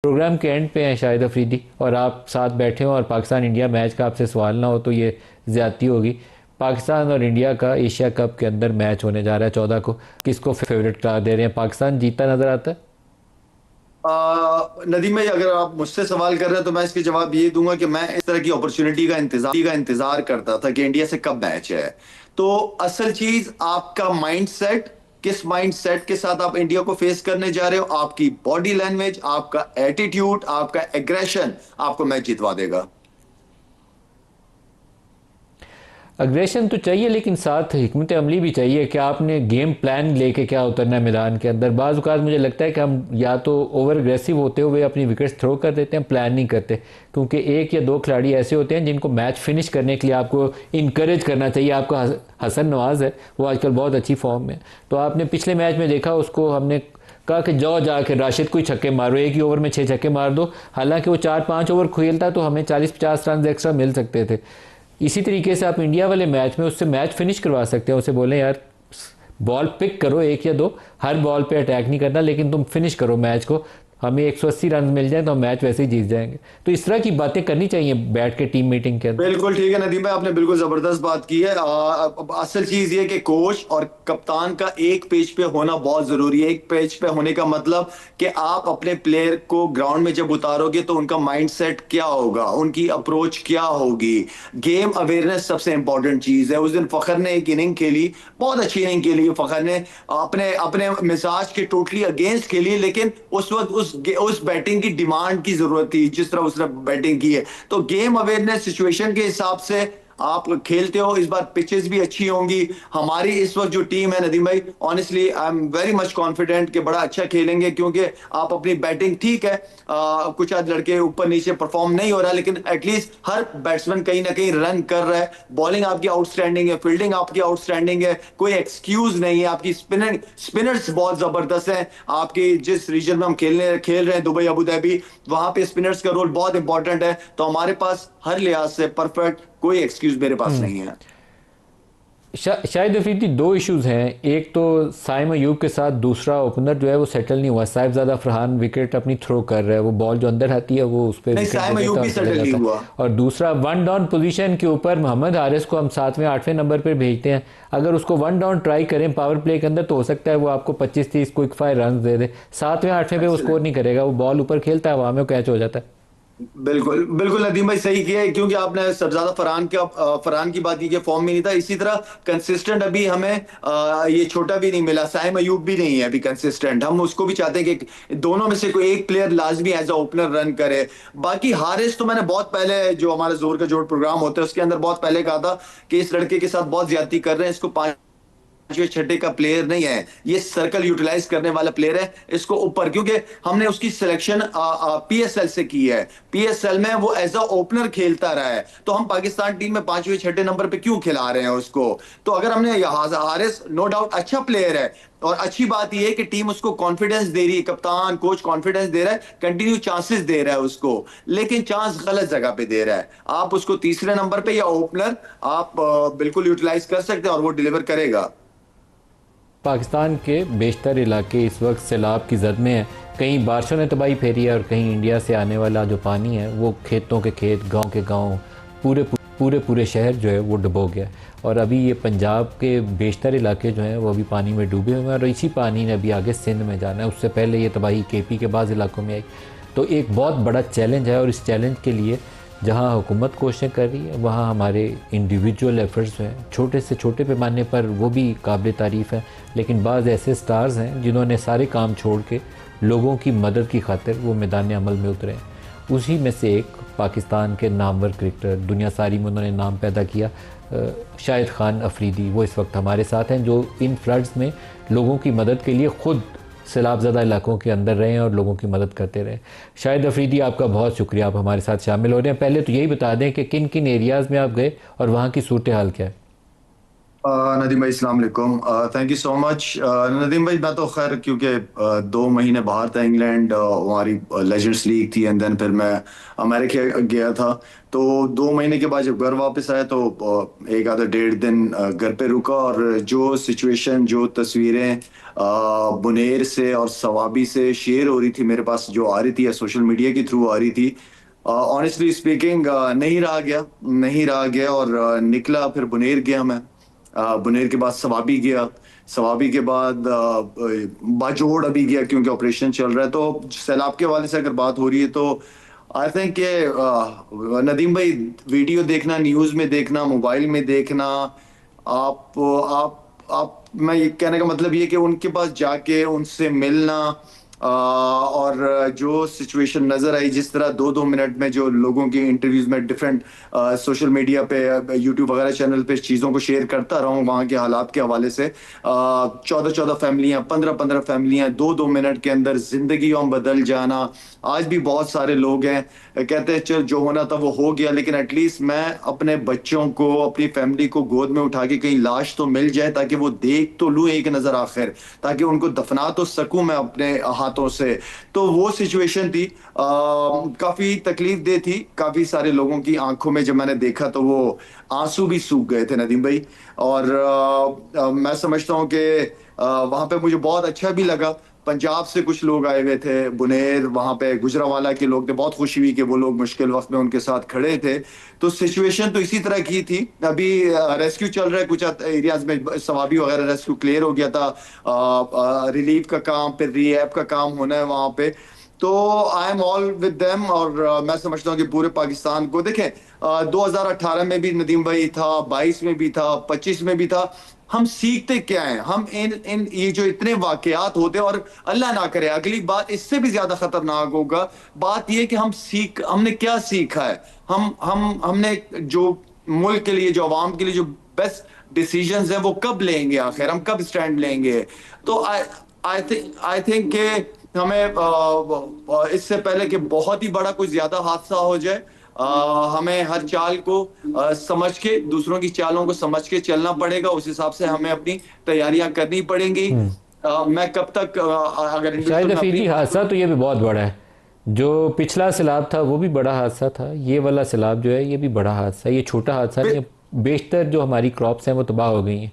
Programme के and पे हैं शाहिद अफरीदी, और आप साथ बैठे हो और पाकिस्तान इंडिया मैच का आपसे सवाल ना हो तो ये ज़्यादती होगी। पाकिस्तान और इंडिया का एशिया कप के अंदर मैच होने जा रहा है 14 को। किसको फेवरेट करार दे रहे हैं? पाकिस्तान जीतता नज़र आता है? नदीम भाई, अगर आप मुझसे सवाल कर रहे हैं तो मैं इसके जवाब ये दूंगा कि मैं इस तरह की अपॉर्चुनिटी का इंतजार करता था कि इंडिया से कब मैच है। तो असल चीज आपका माइंडसेट, किस माइंडसेट के साथ आप इंडिया को फेस करने जा रहे हो, आपकी बॉडी लैंग्वेज, आपका एटीट्यूड, आपका एग्रेशन आपको मैच जितवा देगा। अग्रेशन तो चाहिए, लेकिन साथ हिकमत अमली भी चाहिए कि आपने गेम प्लान लेके क्या उतरना है मैदान के अंदर। बाज़ औक़ात मुझे लगता है कि हम या तो ओवर अग्रेसिव होते हुए अपनी विकेट्स थ्रो कर देते हैं, प्लान नहीं करते। क्योंकि एक या दो खिलाड़ी ऐसे होते हैं जिनको मैच फिनिश करने के लिए आपको इनक्रेज करना चाहिए। आपका हसन नवाज़ है, वो आजकल बहुत अच्छी फॉर्म में। तो आपने पिछले मैच में देखा, उसको हमने कहा कि जाओ जाके राशिद को ही छक्के मारो, एक ही ओवर में 6 छक्के मार दो। हालांकि वो 4-5 ओवर खेलता तो हमें 40-50 रन एक्स्ट्रा मिल सकते थे। इसी तरीके से आप इंडिया वाले मैच में उससे मैच फिनिश करवा सकते हैं। उसे बोलें यार, बॉल पिक करो एक या दो, हर बॉल पे अटैक नहीं करना, लेकिन तुम फिनिश करो मैच को। हमें 180 रन मिल जाए तो हम मैच वैसे ही जीत जाएंगे। तो इस तरह की बातें करनी चाहिए बैठ के टीम मीटिंग के अंदर। बिल्कुल ठीक है नदीम भाई, आपने बिल्कुल जबरदस्त बात की है। असल चीज ये कि कोच और कप्तान का एक पेज पे होना बहुत जरूरी है। एक पेज पे होने का मतलब कि आप अपने प्लेयर को ग्राउंड में जब उतारोगे तो उनका माइंडसेट क्या होगा, उनकी अप्रोच क्या होगी। गेम अवेयरनेस सबसे इंपॉर्टेंट चीज है। उस दिन फखर ने एक इनिंग खेली, बहुत अच्छी इनिंग खेली फखर ने, अपने अपने मिजाज के टोटली अगेंस्ट खेली, लेकिन उस वक्त उस बैटिंग की डिमांड की जरूरत थी जिस तरह उसने बैटिंग की है। तो गेम अवेयरनेस सिचुएशन के हिसाब से आप खेलते हो। इस बार पिचेस भी अच्छी होंगी। हमारी इस वक्त जो टीम है नदीम भाई, honestly I am very much confident कि बड़ा अच्छा खेलेंगे, क्योंकि आप अपनी बैटिंग ठीक है, कुछ आज लड़के ऊपर नीचे परफॉर्म नहीं हो रहा, लेकिन एटलीस्ट हर बैट्समैन कहीं ना कहीं रन कर रहा है। बॉलिंग आपकी आउटस्टैंडिंग है, फील्डिंग आपकी आउटस्टैंडिंग है, कोई एक्सक्यूज नहीं है। आपकी स्पिनर्स बहुत जबरदस्त है। आपकी जिस रीजन में हम खेल रहे हैं, दुबई अबू धाबी, वहां पे स्पिनर्स का रोल बहुत इंपॉर्टेंट है। तो हमारे पास हर लिहाज से परफेक्ट, कोई एक्सक्यूज मेरे पास नहीं है। शाहिद अफरीदी, दो इश्यूज हैं। एक तो साइम अयूब के साथ दूसरा ओपनर जो है वो सेटल नहीं हुआ। साहिबजादा फरहान विकेट अपनी थ्रो कर रहा है, वो बॉल जो अंदर आती है वो उस पर नहीं, विकेट दे साइम अयूब देता है भी और चला सेटल नहीं जाता है। हुआ। और दूसरा, वन डाउन पोजीशन के ऊपर मोहम्मद हारिस को हम 7वें 8वें नंबर पर भेजते हैं। अगर उसको वन डाउन ट्राई करें पावर प्ले के अंदर तो हो सकता है वो आपको 25-30 क्विक फायर रन दे दे। 7वें 8वें पे वो स्कोर नहीं करेगा, वो बॉल ऊपर खेलता है, वहां में कैच हो जाता है। बिल्कुल बिल्कुल नदीम भाई सही किया है, क्योंकि आपने सबजादा फरहान की बात की कि फॉर्म में नहीं था। इसी तरह कंसिस्टेंट अभी हमें ये छोटा भी नहीं मिला, साइम अयूब भी नहीं है अभी कंसिस्टेंट। हम उसको भी चाहते हैं कि दोनों में से कोई एक प्लेयर लाजमी एज अ ओपनर रन करे। बाकी हारिस तो मैंने बहुत पहले, जो हमारे जोर का जोड़ प्रोग्राम होता है उसके अंदर बहुत पहले कहा था कि इस लड़के के साथ बहुत ज्यादती कर रहे हैं। इसको 5वें 6ठे का प्लेयर नहीं है, ये सर्कल यूटिलाइज करने वाला प्लेयर है। इसको ऊपर, क्योंकि हमने उसकी सिलेक्शन पीएसएल से की है। पीएसएल में वो एज अ ओपनर खेलता रहा है, तो हम पाकिस्तान टीम में 5वें 6ठे नंबर पे क्यों खिला रहे हैं उसको। तो अगर हमने हारिस नो डाउट अच्छा प्लेयर है, और अच्छी बात यह है कि टीम उसको कॉन्फिडेंस दे रही है, कप्तान कोच कॉन्फिडेंस दे रहा है, कंटिन्यू चांसेस दे रहा है उसको। लेकिन चांस गलत जगह पे दे रहा है। आप उसको तीसरे नंबर पे या ओपनर आप बिल्कुल यूटिलाइज कर सकते हैं और वो डिलीवर करेगा। पाकिस्तान के बेशतर इलाके इस वक्त सैलाब की जद में हैं। कहीं बारिशों ने तबाही फेरी है और कहीं इंडिया से आने वाला जो पानी है वो खेतों के खेत, गांव के गांव, पूरे पूरे पूरे शहर जो है वो डुबो गया। और अभी ये पंजाब के बेशतर इलाके जो हैं वो अभी पानी में डूबे हुए हैं, और इसी पानी ने अभी आगे सिंध में जाना है। उससे पहले ये तबाही केपी के बाद इलाकों में आई। तो एक बहुत बड़ा चैलेंज है, और इस चैलेंज के लिए जहाँ हुकूमत कोशिशें कर रही है, वहाँ हमारे इंडिविजुअल एफर्ट्स हैं छोटे से छोटे पैमाने पर, वो भी काबिल तारीफ़ है। लेकिन बाज़ ऐसे स्टार्स हैं जिन्होंने सारे काम छोड़ के लोगों की मदद की खातिर वो मैदान अमल में उतरे हैं। उसी में से एक पाकिस्तान के नामवर क्रिकेटर, दुनिया सारी में उन्होंने नाम पैदा किया, शाहिद खान अफरीदी, वो इस वक्त हमारे साथ हैं, जो इन फ्लड्स में लोगों की मदद के लिए ख़ुद सैलाबज़दा इलाकों के अंदर रहें और लोगों की मदद करते रहें। शाहिद अफरीदी, आपका बहुत शुक्रिया, आप हमारे साथ शामिल हो रहे हैं। पहले तो यही बता दें कि किन किन एरियाज़ में आप गए और वहाँ की सूरत हाल क्या है। नदीम भाई अस्सलाम वालेकुम। Thank you so much. Nadeem भाई मैं तो खैर क्योंकि 2 महीने बाहर था इंग्लैंड, हमारी लेजेंड्स लीग थी एंड देन फिर मैं अमेरिका गया था। तो 2 महीने के बाद जब घर वापस आया तो एक आधा डेढ़ दिन घर पे रुका, और जो सिचुएशन, जो तस्वीरें बुनेर से और सवाबी से शेयर हो रही थी मेरे पास, जो आ रही थी या सोशल मीडिया के थ्रू आ रही थी, ऑनेस्टली स्पीकिंग नहीं रहा गया और निकला, फिर बुनेर गया मैं। बुनेर के बाद सवाबी गया। सवाबी के बाद बाजोड़ अभी गया क्योंकि ऑपरेशन चल रहा है। तो सैलाब के हवाले से अगर बात हो रही है तो आई थिंक ये नदीम भाई, वीडियो देखना, न्यूज़ में देखना, मोबाइल में देखना, आप मैं ये कहने का मतलब ये कि उनके पास जाके उनसे मिलना, और जो सिचुएशन नजर आई, जिस तरह 2-2 मिनट में जो लोगों की इंटरव्यूज में डिफरेंट सोशल मीडिया पे, यूट्यूब वगैरह चैनल पे चीज़ों को शेयर करता रहा हूँ वहाँ के हालात के हवाले से। 14-14 फैमिलियाँ, 15-15 फैमिलियाँ 2-2 मिनट के अंदर जिंदगी में बदल जाना। आज भी बहुत सारे लोग हैं कहते हैं चल जो होना था वो हो गया, लेकिन एटलीस्ट मैं अपने बच्चों को, अपनी फैमिली को गोद में उठा के कहीं लाश तो मिल जाए ताकि वो देख तो लूं एक नजर आखिर, ताकि उनको दफना तो सकूं मैं अपने हाथों से। तो वो सिचुएशन थी, काफी तकलीफ दे थी। काफी सारे लोगों की आंखों में जब मैंने देखा तो वो आंसू भी सूख गए थे नदीम भाई। और मैं समझता हूँ कि वहां पे मुझे बहुत अच्छा भी लगा। पंजाब से कुछ लोग आए हुए थे बुनेर, वहां पे गुजरांवाला के लोग थे। बहुत खुशी हुई कि वो लोग मुश्किल वक्त में उनके साथ खड़े थे। तो सिचुएशन तो इसी तरह की थी। अभी रेस्क्यू चल रहा है कुछ एरियाज में, सवाबी वगैरह रेस्क्यू क्लियर हो गया था। रिलीफ का काम, फिर रीहैब का काम होना है वहां पे। तो I am all with them. और मैं समझता हूँ कि पूरे पाकिस्तान को देखें, 2018 में भी नदीम भाई था, 22 में भी था, 25 में भी था। हम सीखते क्या हैं? हम इन इन ये जो इतने वाकयात होते हैं, और अल्लाह ना करे अगली बात इससे भी ज्यादा खतरनाक होगा। बात ये कि हमने क्या सीखा है। हमने जो मुल्क के लिए, जो अवाम के लिए जो बेस्ट डिसीजंस हैं वो कब लेंगे आखिर, हम कब स्टैंड लेंगे? तो आई थिंक कि हमें इससे पहले कि बहुत ही बड़ा कोई ज्यादा हादसा हो जाए, हमें हर चाल को समझ के, दूसरों की चालों को समझ के चलना पड़ेगा। उस हिसाब से हमें अपनी तैयारियां करनी पड़ेंगी। हम्म। मैं कब तक अगर शायद इंडिविजुअल मैं अपनी अफरीदी बात हादसा करूं। तो ये भी बहुत बड़ा है। जो पिछला सैलाब था वो भी बड़ा हादसा था, ये वाला सैलाब जो है ये भी बड़ा हादसा है, ये छोटा हादसा नहीं है। बेशतर जो हमारी क्रॉप्स हैं वो तबाह हो गई हैं।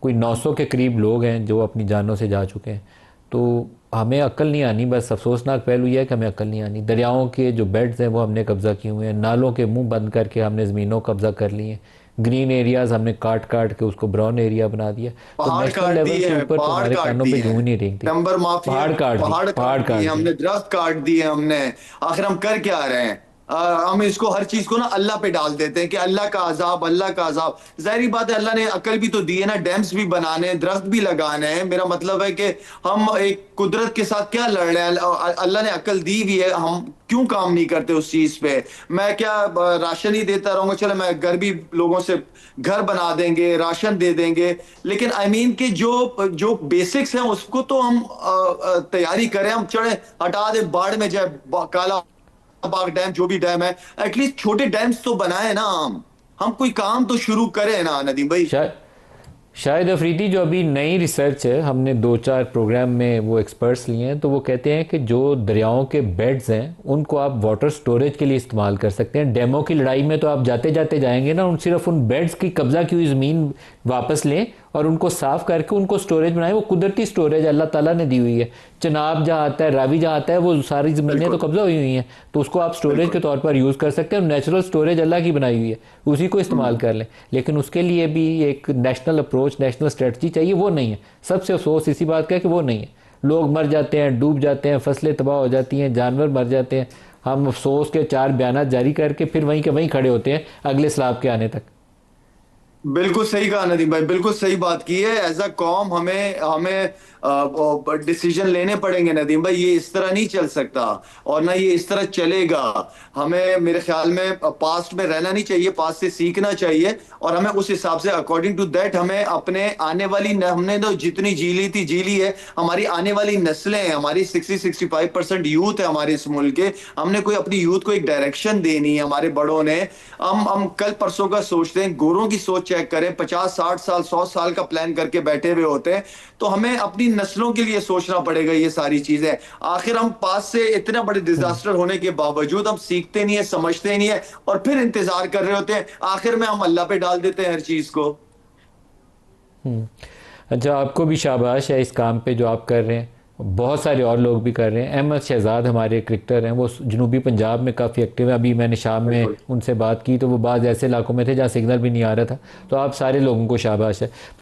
कोई 900 के करीब लोग हैं जो अपनी जानों से जा चुके हैं। तो हमें अक्ल नहीं आनी, बस अफसोसनाक पहलू यह है कि हमें अक्ल नहीं आनी। दरियाओं के जो बेड्स हैं वो हमने कब्ज़ा किए हुए हैं, नालों के मुंह बंद करके हमने ज़मीनों कब्ज़ा कर लिए हैं, ग्रीन एरियाज़ हमने काट काट के उसको ब्राउन एरिया बना दिया। तो पहाड़ नेशनल काट लेवल दिए से हैं, ऊपर तो पहाड़ हमारे काट कानों पे दिए जूं हैं, नहीं रेंगती। टम्बर माफिया, पहाड़ काट दिए, पहाड़ पहाड़ काट दिए काट दिए। हमने, दरख्त काट दिए हमने। आखिर हम कर क्या रहे हैं? हम इसको, हर चीज को ना अल्लाह पे डाल देते हैं कि अल्लाह का अजाब, अल्लाह का अजाब। जाहिर बात है अल्लाह ने अकल भी तो दी है ना, डैम्स भी बनाने हैं, दरख्त भी लगाने हैं। मेरा मतलब है कि हम एक कुदरत के साथ क्या लड़ रहे हैं? अल्लाह ने अकल दी भी है, हम क्यों काम नहीं करते उस चीज पे? मैं क्या राशन ही देता रहूंगा? चलो मैं घर भी लोगों से घर बना देंगे, राशन दे देंगे, लेकिन आई मीन कि जो जो बेसिक्स हैं उसको तो हम तैयारी करें। हम चढ़े, हटा दे, बाढ़ में जाए, काला बाग डैम, जो भी डैम है, एटलीस्ट छोटे डैम्स तो बनाए ना। हम कोई काम तो शुरू करें ना नदीम भाई। शायद शायद अफरीदी जो अभी नई रिसर्च है, हमने 2-4 प्रोग्राम में वो एक्सपर्ट्स लिए हैं, तो वो कहते हैं कि जो दरियाओं के बेड्स हैं उनको आप वाटर स्टोरेज के लिए इस्तेमाल कर सकते हैं। डैमों की लड़ाई में तो आप जाते जाते जाएंगे ना, सिर्फ उन बेड्स की कब्जा की हुई ज़मीन वापस लें और उनको साफ़ करके उनको स्टोरेज बनाएं। वो कुदरती स्टोरेज अल्लाह ताला ने दी हुई है। चनाब जहाँ आता है, रावी जहाँ आता है, वो सारी ज़मीनें तो बिल्कुल, कब्जा हुई हुई हैं, तो उसको आप स्टोरेज के बिल्कुल। तौर पर यूज़ कर सकते हैं। नेचुरल स्टोरेज अल्लाह की बनाई हुई है, उसी को इस्तेमाल हम्म। कर लें। लेकिन उसके लिए भी एक नेशनल अप्रोच, नेशनल स्ट्रेटजी चाहिए, वो नहीं है। सबसे अफसोस इसी बात का है कि वो नहीं है। लोग मर जाते हैं, डूब जाते हैं, फसलें तबाह हो जाती हैं, जानवर मर जाते हैं। हम अफसोस के 4 बयान जारी करके फिर वहीं के वहीं खड़े होते हैं अगले सलाब के आने तक। बिल्कुल सही कहा नदीम भाई, बिल्कुल सही बात की है। एज अ कॉम हमें हमें डिसीजन लेने पड़ेंगे नदीम भाई। ये इस तरह नहीं चल सकता, और ना ये इस तरह चलेगा। हमें, मेरे ख्याल में, पास्ट में रहना नहीं चाहिए, पास्ट से सीखना चाहिए। और हमें उस हिसाब से, अकॉर्डिंग टू दैट, हमें अपने आने वाली हमने तो जितनी जी ली थी जी ली है। हमारी आने वाली नस्लें हैं, हमारी 60-65% यूथ है हमारे इस मुल्क के। हमने कोई अपनी यूथ को एक डायरेक्शन देनी है, हमारे बड़ों ने। हम कल परसों का सोचते हैं, गोरों की सोच चेक करें, 50-60 साल 100 साल का प्लान करके बैठे हुए होते हैं। तो हमें अपनी नस्लों के लिए सोचना पड़ेगा ये सारी चीजें। आखिर हम पास से इतने बड़े डिजास्टर होने के बावजूद हम सीखते नहीं है, समझते नहीं है, और फिर इंतजार कर रहे होते हैं। आखिर में हम अल्लाह पे डाल देते हैं हर चीज को। अच्छा, आपको भी शाबाश है इस काम पे जो आप कर रहे हैं, बहुत सारे और लोग भी कर रहे हैं। अहमद शहजाद हमारे क्रिकेटर हैं, वो जनूबी पंजाब में काफ़ी एक्टिव है। अभी मैंने शाम में बिल्कुल। उनसे बात की तो वो बाज़ ऐसे इलाकों में थे जहाँ सिग्नल भी नहीं आ रहा था। तो आप सारे लोगों को शाबाश है।